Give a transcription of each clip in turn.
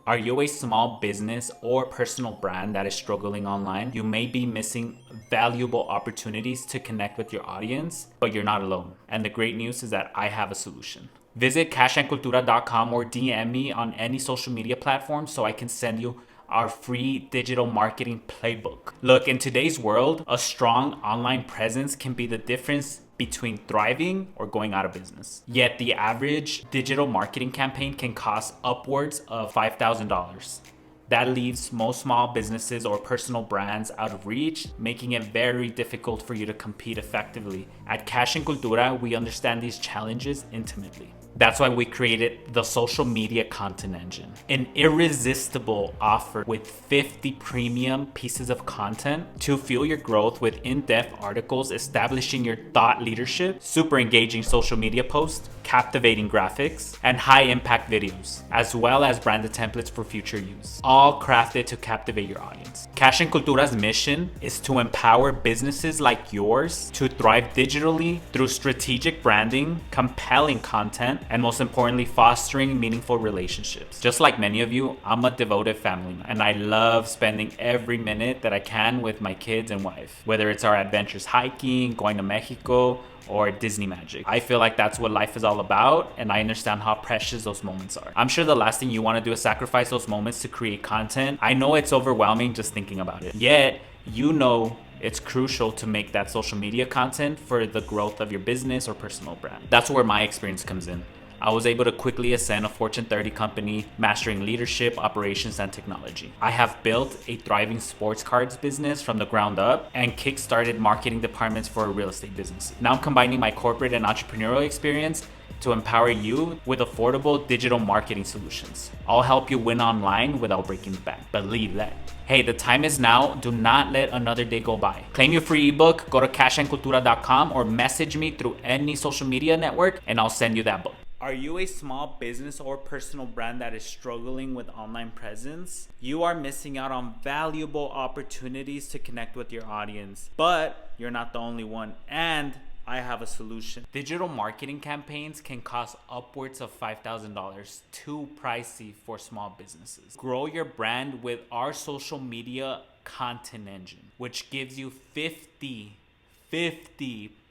Are you a small business or personal brand that is struggling online? You may be missing valuable opportunities to connect with your audience, but you're not alone. And the great news is that I have a solution. Visit cashandcultura.com or DM me on any social media platform so I can send you our free digital marketing playbook. Look, in today's world, a strong online presence can be the difference between thriving or going out of business. Yet the average digital marketing campaign can cost upwards of $5,000. That leaves most small businesses or personal brands out of reach, making it very difficult for you to compete effectively. At Cash Cultura, we understand these challenges intimately. That's why we created the social media content engine, an irresistible offer with 50 premium pieces of content to fuel your growth with in-depth articles establishing your thought leadership, super engaging social media posts, captivating graphics, and high-impact videos, as well as branded templates for future use, all crafted to captivate your audience. Cash Cultura's mission is to empower businesses like yours to thrive digitally through strategic branding, compelling content, and most importantly, fostering meaningful relationships. Just like many of you, I'm a devoted family man, and I love spending every minute that I can with my kids and wife, whether it's our adventures hiking, going to Mexico, or Disney magic. I feel like that's what life is all about, and I understand how precious those moments are. I'm sure the last thing you want to do is sacrifice those moments to create content. I know it's overwhelming just thinking about it. Yet, you know it's crucial to make that social media content for the growth of your business or personal brand. That's where my experience comes in. I was able to quickly ascend a Fortune 30 company, mastering leadership, operations, and technology. I have built a thriving sports cards business from the ground up and kick-started marketing departments for real estate businesses. Now I'm combining my corporate and entrepreneurial experience to empower you with affordable digital marketing solutions. I'll help you win online without breaking the bank. Believe that. Hey, the time is now. Do not let another day go by. Claim your free ebook, go to cashandcultura.com or message me through any social media network and I'll send you that book. Are you a small business or personal brand that is struggling with online presence? You are missing out on valuable opportunities to connect with your audience, but you're not the only one, and I have a solution. Digital marketing campaigns can cost upwards of $5,000, too pricey for small businesses. Grow your brand with our social media content engine, which gives you 50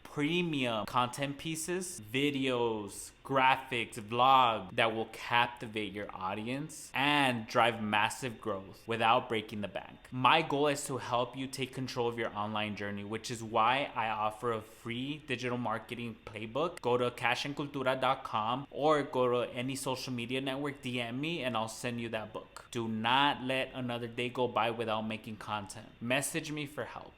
premium content pieces, videos, graphics, vlog that will captivate your audience and drive massive growth without breaking the bank. My goal is to help you take control of your online journey, which is why I offer a free digital marketing playbook. Go to cashandcultura.com or go to any social media network, DM me, and I'll send you that book. Do not let another day go by without making content. Message me for help.